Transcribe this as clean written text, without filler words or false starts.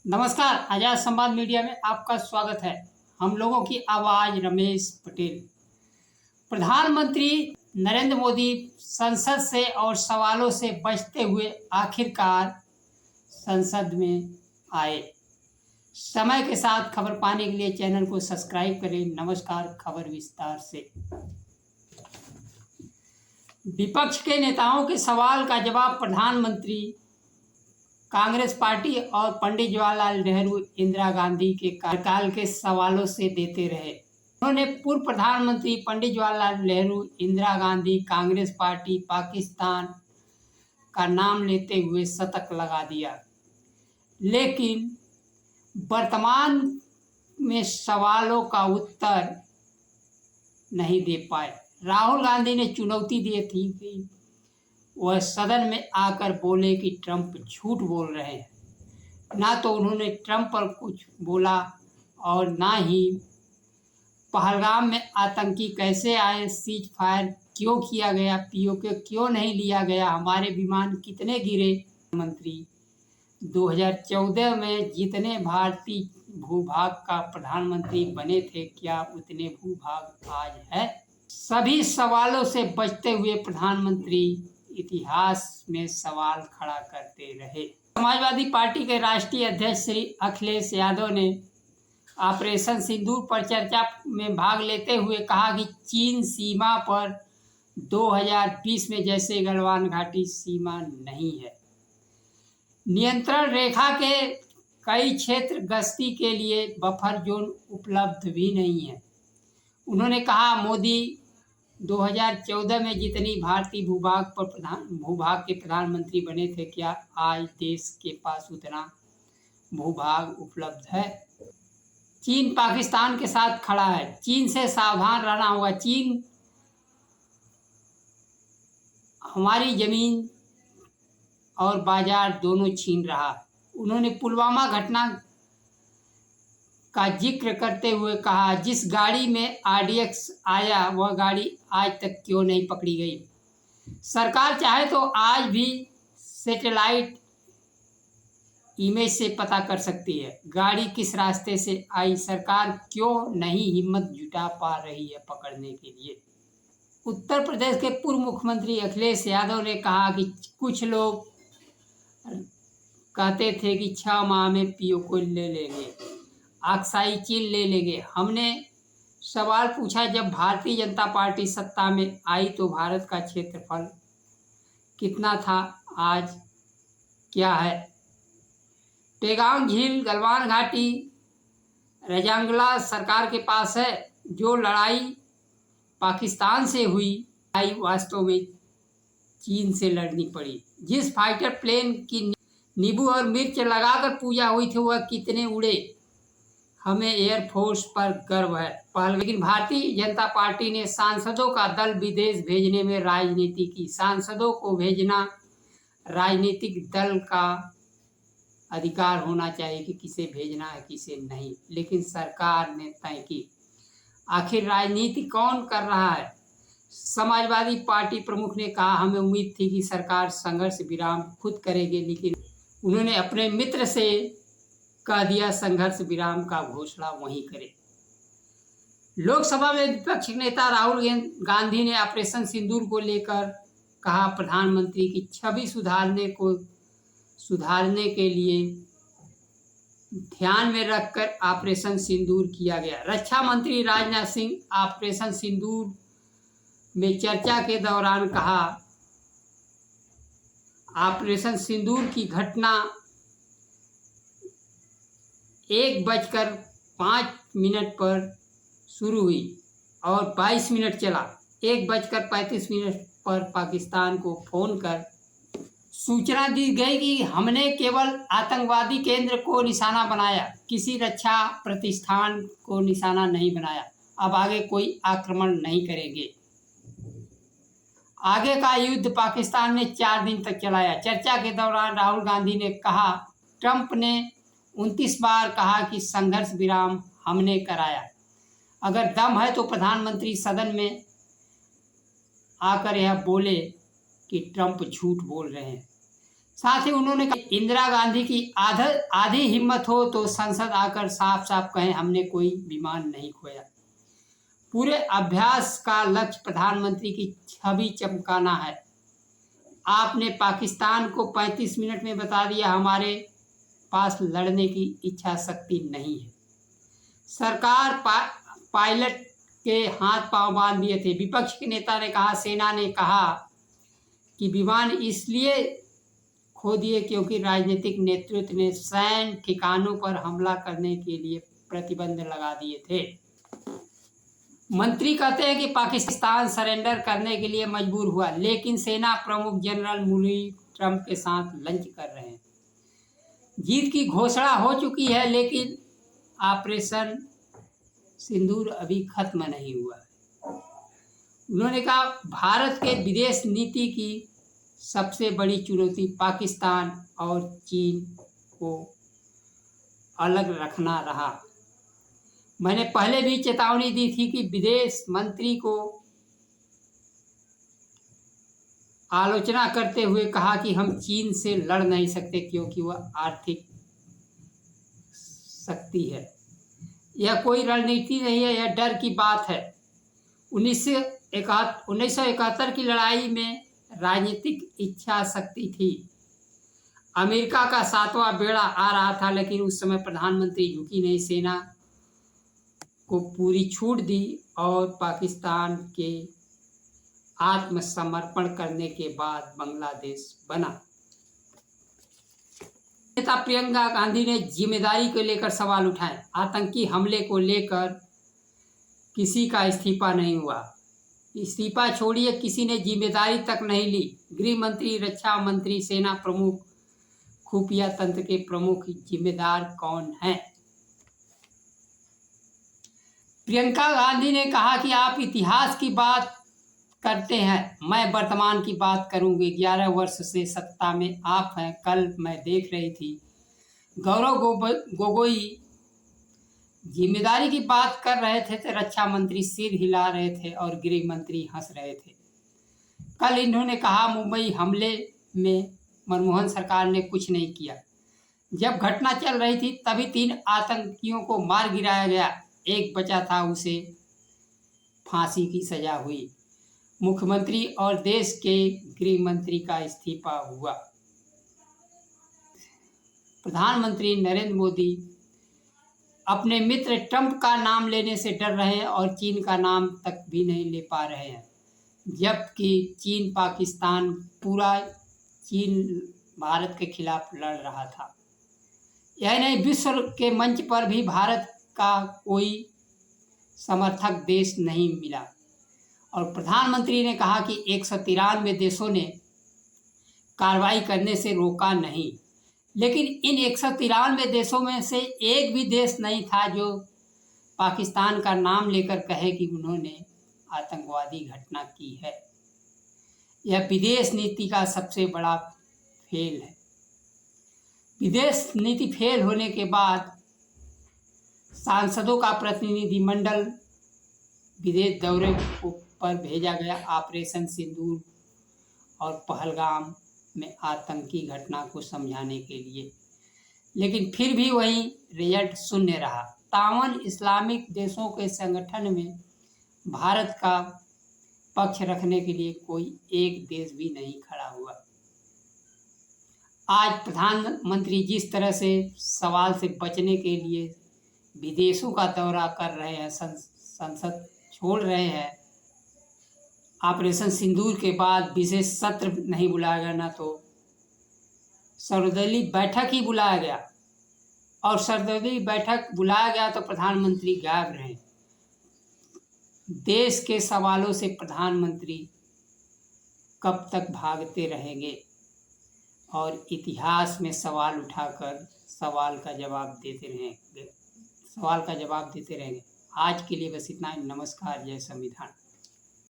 नमस्कार, आजाद संवाद मीडिया में आपका स्वागत है। हम लोगों की आवाज रमेश पटेल। प्रधानमंत्री नरेंद्र मोदी संसद से और सवालों से बचते हुए आखिरकार संसद में आए। समय के साथ खबर पाने के लिए चैनल को सब्सक्राइब करें। नमस्कार, खबर विस्तार से। विपक्ष के नेताओं के सवाल का जवाब प्रधानमंत्री कांग्रेस पार्टी और पंडित जवाहरलाल नेहरू इंदिरा गांधी के कार्यकाल के सवालों से देते रहे। उन्होंने पूर्व प्रधानमंत्री पंडित जवाहरलाल नेहरू, इंदिरा गांधी, कांग्रेस पार्टी, पाकिस्तान का नाम लेते हुए शतक लगा दिया, लेकिन वर्तमान में सवालों का उत्तर नहीं दे पाए। राहुल गांधी ने चुनौती दी थी कि वह सदन में आकर बोले कि ट्रंप झूठ बोल रहे हैं। ना तो उन्होंने ट्रंप पर कुछ बोला और ना ही पहलगाम में आतंकी कैसे आए, सीज फायर क्यों किया गया, पीओके क्यों नहीं लिया गया, हमारे विमान कितने गिरे। मंत्री 2014 में जितने भारतीय भूभाग का प्रधानमंत्री बने थे, क्या उतने भूभाग आज है? सभी सवालों से बचते हुए प्रधानमंत्री इतिहास में सवाल खड़ा करते रहे। समाजवादी पार्टी के राष्ट्रीय अध्यक्ष श्री अखिलेश यादव ने ऑपरेशन सिंदूर पर चर्चा में भाग लेते हुए कहा कि चीन सीमा पर 2020 में जैसे गलवान घाटी सीमा नहीं है। नियंत्रण रेखा के कई क्षेत्र गश्ती के लिए बफर जोन उपलब्ध भी नहीं है। उन्होंने कहा, मोदी 2014 में जितनी भारतीय भूभाग के प्रधानमंत्री बने थे, क्या आज देश के पास उतना भूभाग उपलब्ध है? चीन पाकिस्तान के साथ खड़ा है, चीन से सावधान रहना होगा। चीन हमारी जमीन और बाजार दोनों छीन रहा। उन्होंने पुलवामा घटना का जिक्र करते हुए कहा, जिस गाड़ी में आरडीएक्स आया वह गाड़ी आज तक क्यों नहीं पकड़ी गई? सरकार चाहे तो आज भी सैटेलाइट इमेज से पता कर सकती है गाड़ी किस रास्ते से आई। सरकार क्यों नहीं हिम्मत जुटा पा रही है पकड़ने के लिए? उत्तर प्रदेश के पूर्व मुख्यमंत्री अखिलेश यादव ने कहा कि कुछ लोग कहते थे कि 6 माह में पीओके ले लेंगे, आक्साई चीन ले लेंगे। हमने सवाल पूछा, जब भारतीय जनता पार्टी सत्ता में आई तो भारत का क्षेत्रफल कितना था, आज क्या है? पेगांग झील, गलवान घाटी, रजांगला सरकार के पास है। जो लड़ाई पाकिस्तान से हुई, वास्तव में चीन से लड़नी पड़ी। जिस फाइटर प्लेन की नींबू और मिर्च लगाकर पूजा हुई थी, वह कितने उड़े? हमें एयरफोर्स पर गर्व है। लेकिन भारतीय जनता पार्टी ने सांसदों का दल विदेश भेजने में राजनीति की। सांसदों को भेजना राजनीतिक दल का अधिकार होना चाहिए कि किसे भेजना है किसे नहीं, लेकिन सरकार ने तय की। आखिर राजनीति कौन कर रहा है? समाजवादी पार्टी प्रमुख ने कहा, हमें उम्मीद थी कि सरकार संघर्ष विराम खुद करेगी, लेकिन उन्होंने अपने मित्र से कह दिया संघर्ष विराम का घोषणा वहीं करे। लोकसभा में विपक्ष नेता राहुल गांधी ने ऑपरेशन सिंदूर को लेकर कहा, प्रधानमंत्री की छवि सुधारने के लिए ध्यान में रखकर ऑपरेशन सिंदूर किया गया। रक्षा मंत्री राजनाथ सिंह ऑपरेशन सिंदूर में चर्चा के दौरान कहा, ऑपरेशन सिंदूर की घटना 1:05 पर शुरू हुई और 22 मिनट चला। 1:35 पर पाकिस्तान को फोन कर सूचना दी गई कि हमने केवल आतंकवादी केंद्र को निशाना बनाया, किसी रक्षा प्रतिष्ठान को निशाना नहीं बनाया। अब आगे कोई आक्रमण नहीं करेंगे। आगे का युद्ध पाकिस्तान ने 4 दिन तक चलाया। चर्चा के दौरान राहुल गांधी ने कहा, ट्रंप ने 29 बार कहा कि संघर्ष विराम हमने कराया। अगर दम है तो प्रधानमंत्री सदन में आकर यह बोले कि ट्रंप झूठ बोल रहे हैं। साथ ही उन्होंने कहा, इंदिरा गांधी की आधी हिम्मत हो तो संसद आकर साफ साफ कहें हमने कोई विमान नहीं खोया। पूरे अभ्यास का लक्ष्य प्रधानमंत्री की छवि चमकाना है। आपने पाकिस्तान को 35 मिनट में बता दिया हमारे पास लड़ने की इच्छा शक्ति नहीं है। सरकार पायलट के हाथ पांव बांध दिए थे। विपक्ष के नेता ने कहा, सेना ने कहा कि विमान इसलिए खो दिए क्योंकि राजनीतिक नेतृत्व ने सैन्य ठिकानों पर हमला करने के लिए प्रतिबंध लगा दिए थे। मंत्री कहते हैं कि पाकिस्तान सरेंडर करने के लिए मजबूर हुआ, लेकिन सेना प्रमुख जनरल मुनीर ट्रंप के साथ लंच कर रहे हैं। जीत की घोषणा हो चुकी है, लेकिन ऑपरेशन सिंदूर अभी खत्म नहीं हुआ है। उन्होंने कहा, भारत के विदेश नीति की सबसे बड़ी चुनौती पाकिस्तान और चीन को अलग रखना रहा। मैंने पहले भी चेतावनी दी थी कि विदेश मंत्री को आलोचना करते हुए कहा कि हम चीन से लड़ नहीं सकते क्योंकि वह आर्थिक शक्ति है। यह कोई रणनीति नहीं है, यह डर की बात है। 1971 की लड़ाई में राजनीतिक इच्छा शक्ति थी। अमेरिका का 7वां बेड़ा आ रहा था, लेकिन उस समय प्रधानमंत्री झुकी नहीं, सेना को पूरी छूट दी और पाकिस्तान के आत्मसमर्पण करने के बाद बांग्लादेश बना। नेता प्रियंका गांधी ने जिम्मेदारी को लेकर सवाल उठाए। आतंकी हमले को लेकर किसी का इस्तीफा नहीं हुआ। इस्तीफा छोड़िए, किसी ने जिम्मेदारी तक नहीं ली। गृह मंत्री, रक्षा मंत्री, सेना प्रमुख, खुफिया तंत्र के प्रमुख जिम्मेदार कौन हैं? प्रियंका गांधी ने कहा कि आप इतिहास की बात करते हैं, मैं वर्तमान की बात करूंगी। 11 वर्ष से सत्ता में आप हैं। कल मैं देख रही थी गौरव गोगोई जिम्मेदारी की बात कर रहे थे तो रक्षा मंत्री सिर हिला रहे थे और गृह मंत्री हंस रहे थे। कल इन्होंने कहा, मुंबई हमले में मनमोहन सरकार ने कुछ नहीं किया। जब घटना चल रही थी तभी 3 आतंकियों को मार गिराया गया, एक बचा था, उसे फांसी की सजा हुई। मुख्यमंत्री और देश के गृह मंत्री का इस्तीफा हुआ। प्रधानमंत्री नरेंद्र मोदी अपने मित्र ट्रंप का नाम लेने से डर रहे हैं और चीन का नाम तक भी नहीं ले पा रहे हैं, जबकि चीन भारत के खिलाफ लड़ रहा था। यह नहीं, विश्व के मंच पर भी भारत का कोई समर्थक देश नहीं मिला। और प्रधानमंत्री ने कहा कि 193 देशों ने कार्रवाई करने से रोका नहीं, लेकिन इन 193 देशों में से एक भी देश नहीं था जो पाकिस्तान का नाम लेकर कहे कि उन्होंने आतंकवादी घटना की है। यह विदेश नीति का सबसे बड़ा फेल है। विदेश नीति फेल होने के बाद सांसदों का प्रतिनिधिमंडल विदेश दौरे पर भेजा गया ऑपरेशन सिंदूर और पहलगाम में आतंकी घटना को समझाने के लिए, लेकिन फिर भी वही रिजल्ट शून्य रहा। तावन इस्लामिक देशों के संगठन में भारत का पक्ष रखने के लिए कोई एक देश भी नहीं खड़ा हुआ। आज प्रधानमंत्री जिस तरह से सवाल से बचने के लिए विदेशों का दौरा कर रहे हैं, संसद छोड़ रहे हैं, ऑपरेशन सिंदूर के बाद विशेष सत्र नहीं बुलाया गया, ना तो सर्वदलीय बैठक ही बुलाया गया, और सर्वदलीय बैठक बुलाया गया तो प्रधानमंत्री गायब रहे। देश के सवालों से प्रधानमंत्री कब तक भागते रहेंगे और इतिहास में सवाल उठाकर सवाल का जवाब देते रहेंगे। आज के लिए बस इतना ही। नमस्कार। जय संविधान।